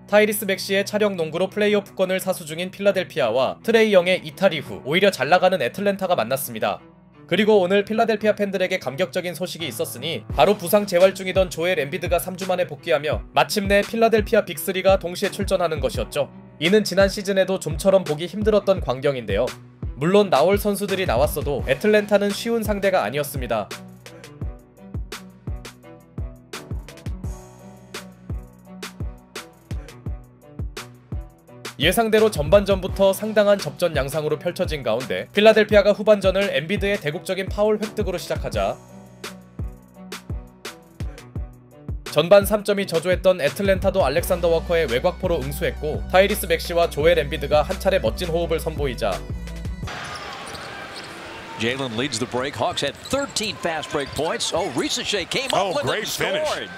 타이리스 맥시의 차력 농구로 플레이오프권을 사수 중인 필라델피아와 트레이 영의 이탈 이후 오히려 잘나가는 애틀랜타가 만났습니다. 그리고 오늘 필라델피아 팬들에게 감격적인 소식이 있었으니 바로 부상 재활 중이던 조엘 엠비드가 3주 만에 복귀하며 마침내 필라델피아 빅3가 동시에 출전하는 것이었죠. 이는 지난 시즌에도 좀처럼 보기 힘들었던 광경인데요. 물론 나올 선수들이 나왔어도 애틀랜타는 쉬운 상대가 아니었습니다. 예상대로 전반전부터 상당한 접전 양상으로 펼쳐진 가운데 필라델피아가 후반전을 엠비드의 대국적인 파울 획득으로 시작하자 전반 3점이 저조했던 애틀랜타도 알렉산더 워커의 외곽포로 응수했고 타이리스 맥시와 조엘 엠비드가 한 차례 멋진 호흡을 선보이자 Jalen leads the break. Hawks had 13 fast break points. Oh, Ricochet came up with it and scored.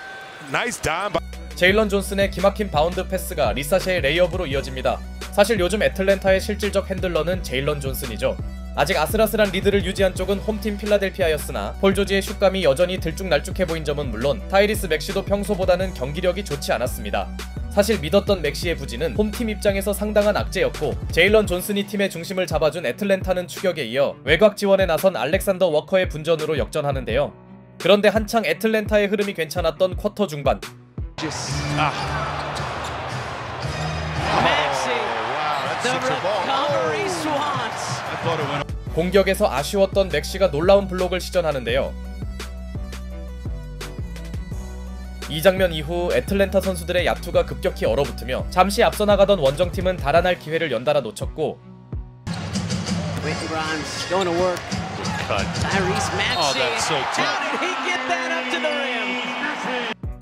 Nice dime. 제일런 존슨의 기막힌 바운드 패스가 리사셰의 레이업으로 이어집니다. 사실 요즘 애틀랜타의 실질적 핸들러는 제일런 존슨이죠. 아직 아슬아슬한 리드를 유지한 쪽은 홈팀 필라델피아였으나 폴 조지의 슛감이 여전히 들쭉날쭉해 보인 점은 물론 타이리스 맥시도 평소보다는 경기력이 좋지 않았습니다. 사실 믿었던 맥시의 부진은 홈팀 입장에서 상당한 악재였고 제일런 존슨이 팀의 중심을 잡아준 애틀랜타는 추격에 이어 외곽 지원에 나선 알렉산더 워커의 분전으로 역전하는데요. 그런데 한창 애틀랜타의 흐름이 괜찮았던 쿼터 중반 공격에서 아쉬웠던 맥시가 놀라운 블록을 시전하는데요. 이 장면 이후 애틀랜타 선수들의 야투가 급격히 얼어붙으며 잠시 앞서 나가던 원정팀은 달아날 기회를 연달아 놓쳤고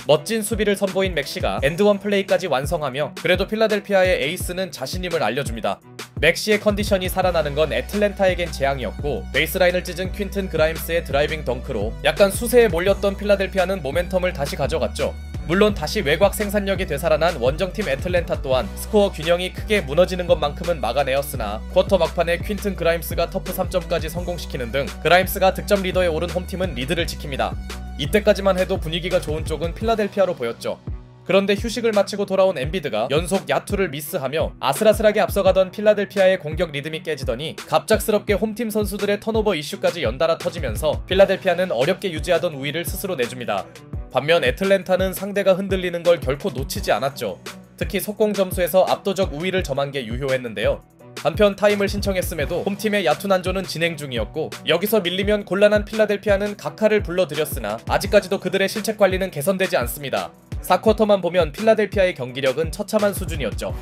멋진 수비를 선보인 맥시가 엔드원 플레이까지 완성하며 그래도 필라델피아의 에이스는 자신임을 알려줍니다. 맥시의 컨디션이 살아나는 건 애틀랜타에겐 재앙이었고 베이스라인을 찢은 퀸튼 그라임스의 드라이빙 덩크로 약간 수세에 몰렸던 필라델피아는 모멘텀을 다시 가져갔죠. 물론 다시 외곽 생산력이 되살아난 원정팀 애틀랜타 또한 스코어 균형이 크게 무너지는 것만큼은 막아내었으나 쿼터 막판에 퀸튼 그라임스가 터프 3점까지 성공시키는 등 그라임스가 득점 리더에 오른 홈팀은 리드를 지킵니다. 이때까지만 해도 분위기가 좋은 쪽은 필라델피아로 보였죠. 그런데 휴식을 마치고 돌아온 엠비드가 연속 야투를 미스하며 아슬아슬하게 앞서가던 필라델피아의 공격 리듬이 깨지더니 갑작스럽게 홈팀 선수들의 턴오버 이슈까지 연달아 터지면서 필라델피아는 어렵게 유지하던 우위를 스스로 내줍니다. 반면 애틀랜타는 상대가 흔들리는 걸 결코 놓치지 않았죠. 특히 속공 점수에서 압도적 우위를 점한 게 유효했는데요. 한편 타임을 신청했음에도 홈팀의 야투 난조는 진행 중이었고 여기서 밀리면 곤란한 필라델피아는 각하를 불러들였으나 아직까지도 그들의 실책 관리는 개선되지 않습니다. 4쿼터만 보면 필라델피아의 경기력은 처참한 수준이었죠.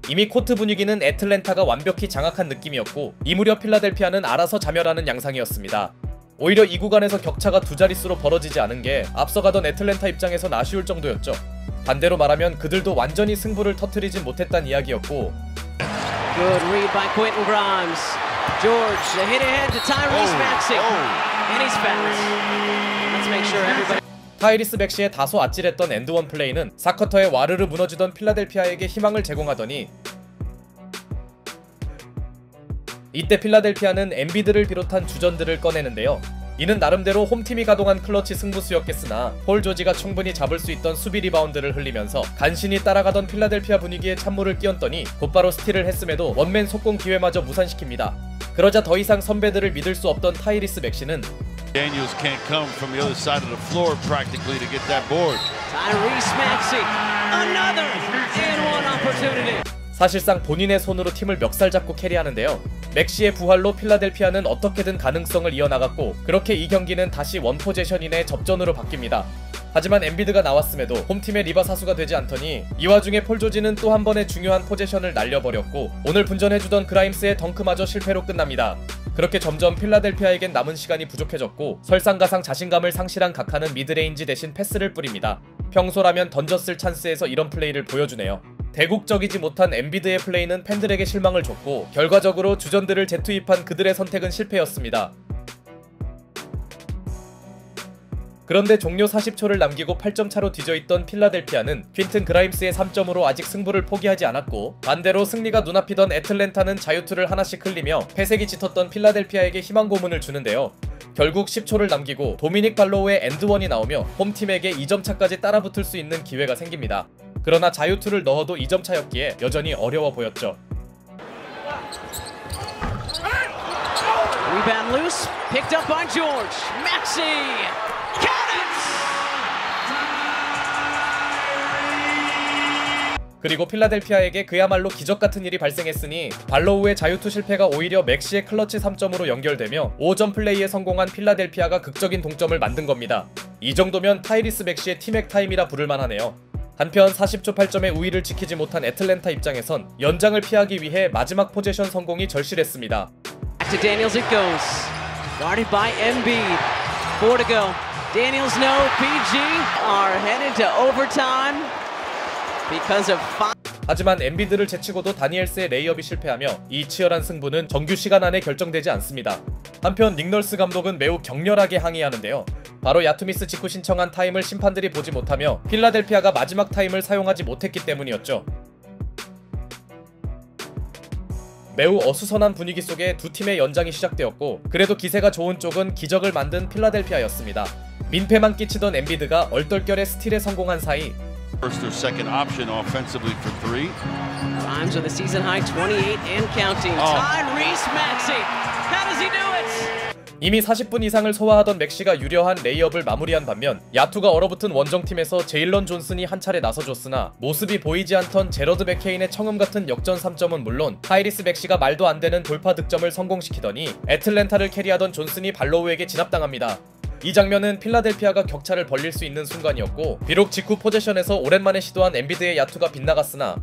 이미 코트 분위기는 애틀랜타가 완벽히 장악한 느낌이었고 이 무렵 필라델피아는 알아서 자멸하는 양상이었습니다. 오히려 이 구간에서 격차가 두 자릿수로 벌어지지 않은 게 앞서가던 애틀랜타 입장에선 아쉬울 정도였죠. 반대로 말하면 그들도 완전히 승부를 터뜨리진 못했단 이야기였고 Good read by Quentin Grimes. George, the hit ahead to Tyrese Maxey. And he's fouled. Let's make sure everybody... 타이리스 맥시의 다소 아찔했던 엔드원 플레이는 4쿼터에 와르르 무너지던 필라델피아에게 희망을 제공하더니 이때 필라델피아는 엠비드를 비롯한 주전들을 꺼내는데요. 이는 나름대로 홈팀이 가동한 클러치 승부수였겠으나 폴 조지가 충분히 잡을 수 있던 수비 리바운드를 흘리면서 간신히 따라가던 필라델피아 분위기에 찬물을 끼얹더니 곧바로 스틸을 했음에도 원맨 속공 기회마저 무산시킵니다. 그러자 더 이상 선배들을 믿을 수 없던 타이리스 맥시는 Daniels can't come from the other side of the floor practically to get that board. Tyrese Maxey, another and one opportunity. 사실상 본인의 손으로 팀을 멱살잡고 캐리하는데요. 맥시의 부활로 필라델피아는 어떻게든 가능성을 이어나갔고 그렇게 이 경기는 다시 원포제션인의 접전으로 바뀝니다. 하지만 엠비드가 나왔음에도 홈팀의 리바 사수가 되지 않더니 이 와중에 폴 조지는 또 한 번의 중요한 포제션을 날려버렸고 오늘 분전해주던 그라임스의 덩크마저 실패로 끝납니다. 그렇게 점점 필라델피아에겐 남은 시간이 부족해졌고 설상가상 자신감을 상실한 각하는 미드레인지 대신 패스를 뿌립니다. 평소라면 던졌을 찬스에서 이런 플레이를 보여주네요. 대국적이지 못한 엠비드의 플레이는 팬들에게 실망을 줬고 결과적으로 주전들을 재투입한 그들의 선택은 실패였습니다. 그런데 종료 40초를 남기고 8점 차로 뒤져있던 필라델피아는 퀸튼 그라임스의 3점으로 아직 승부를 포기하지 않았고 반대로 승리가 눈앞이던 애틀랜타는 자유투를 하나씩 흘리며 패색이 짙었던 필라델피아에게 희망 고문을 주는데요. 결국 10초를 남기고 도미닉 발로우의 엔드원이 나오며 홈팀에게 2점 차까지 따라붙을 수 있는 기회가 생깁니다. 그러나 자유투를 넣어도 2점 차였기에 여전히 어려워 보였죠. Rebound loose, picked up by George. Maxey, got it! 그리고 필라델피아에게 그야말로 기적같은 일이 발생했으니 발로우의 자유투 실패가 오히려 맥시의 클러치 3점으로 연결되며 5점 플레이에 성공한 필라델피아가 극적인 동점을 만든 겁니다. 이 정도면 타이리스 맥시의 팀액 타임이라 부를만 하네요. 한편 40초 8점의 우위를 지키지 못한 애틀랜타 입장에선 연장을 피하기 위해 마지막 포제션 성공이 절실했습니다. Back to Daniels it goes. Guarded by Embiid. 4 to go. Daniels no. PG are headed to overtime because of 5. 하지만 엔비드를 제치고도 다니엘스의 레이업이 실패하며 이 치열한 승부는 정규 시간 안에 결정되지 않습니다. 한편 닉널스 감독은 매우 격렬하게 항의하는데요. 바로 야투미스 직후 신청한 타임을 심판들이 보지 못하며 필라델피아가 마지막 타임을 사용하지 못했기 때문이었죠. 매우 어수선한 분위기 속에 두 팀의 연장이 시작되었고 그래도 기세가 좋은 쪽은 기적을 만든 필라델피아였습니다. 민폐만 끼치던 엔비드가 얼떨결에 스틸에 성공한 사이 First or second option offensively for three. Grimes with a season high 28 and counting. Tyrese Maxey. How does he do it? 이미 40분 이상을 소화하던 맥시가 유려한 레이업을 마무리한 반면 야투가 얼어붙은 원정팀에서 제일런 존슨이 한 차례 나서줬으나 모습이 보이지 않던 제러드 맥케인의 청음같은 역전 3점은 물론 타이리스 맥시가 말도 안 되는 돌파 득점을 성공시키더니 애틀랜타를 캐리하던 존슨이 발로우에게 진압당합니다. 이 장면은 필라델피아가 격차를 벌릴 수 있는 순간이었고 비록 직후 포제션에서 오랜만에 시도한 엔비드의 야투가 빗나갔으나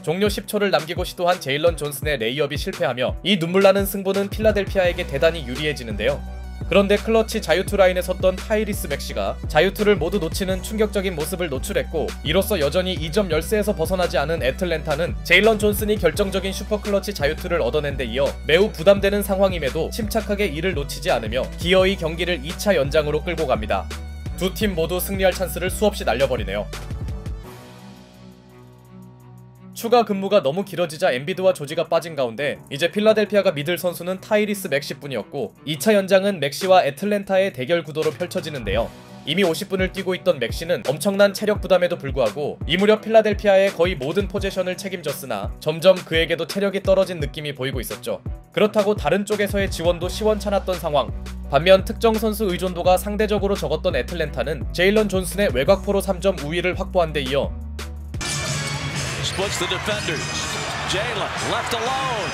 종료 10초를 남기고 시도한 제일런 존슨의 레이업이 실패하며 이 눈물나는 승부는 필라델피아에게 대단히 유리해지는데요. 그런데 클러치 자유투 라인에 섰던 타이리스 맥시가 자유투를 모두 놓치는 충격적인 모습을 노출했고 이로써 여전히 2점 열세에서 벗어나지 않은 애틀랜타는 제일런 존슨이 결정적인 슈퍼클러치 자유투를 얻어낸 데 이어 매우 부담되는 상황임에도 침착하게 이를 놓치지 않으며 기어이 경기를 2차 연장으로 끌고 갑니다. 두 팀 모두 승리할 찬스를 수없이 날려버리네요. 추가 근무가 너무 길어지자 엔비드와 조지가 빠진 가운데 이제 필라델피아가 믿을 선수는 타이리스 맥시뿐이었고 2차 연장은 맥시와 애틀랜타의 대결 구도로 펼쳐지는데요. 이미 50분을 뛰고 있던 맥시는 엄청난 체력 부담에도 불구하고 이 무렵 필라델피아의 거의 모든 포제션을 책임졌으나 점점 그에게도 체력이 떨어진 느낌이 보이고 있었죠. 그렇다고 다른 쪽에서의 지원도 시원찮았던 상황. 반면 특정 선수 의존도가 상대적으로 적었던 애틀랜타는 제일런 존슨의 외곽포로 3점 우위를 확보한 데 이어 Splits the defenders. Jalen left alone.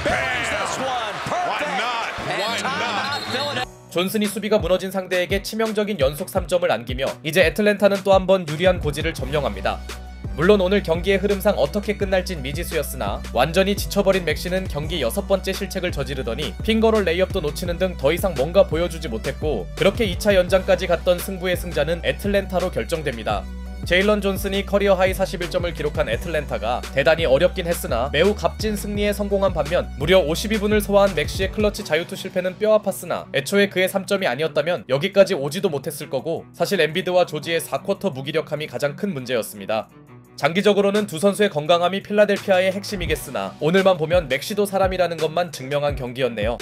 Buries this one. Perfect. Why not? And timeout Philadelphia. 존슨이 수비가 무너진 상대에게 치명적인 연속 3점을 안기며 이제 애틀랜타는 또 한 번 유리한 고지를 점령합니다. 물론 오늘 경기의 흐름상 어떻게 끝날진 미지수였으나 완전히 지쳐버린 맥시는 경기 6번째 실책을 저지르더니 핑거롤 레이업도 놓치는 등 더 이상 뭔가 보여주지 못했고 그렇게 2차 연장까지 갔던 승부의 승자는 애틀랜타로 결정됩니다. 제일런 존슨이 커리어 하이 41점을 기록한 애틀랜타가 대단히 어렵긴 했으나 매우 값진 승리에 성공한 반면 무려 52분을 소화한 맥시의 클러치 자유투 실패는 뼈아팠으나 애초에 그의 3점이 아니었다면 여기까지 오지도 못했을 거고 사실 엔비드와 조지의 4쿼터 무기력함이 가장 큰 문제였습니다. 장기적으로는 두 선수의 건강함이 필라델피아의 핵심이겠으나 오늘만 보면 맥시도 사람이라는 것만 증명한 경기였네요.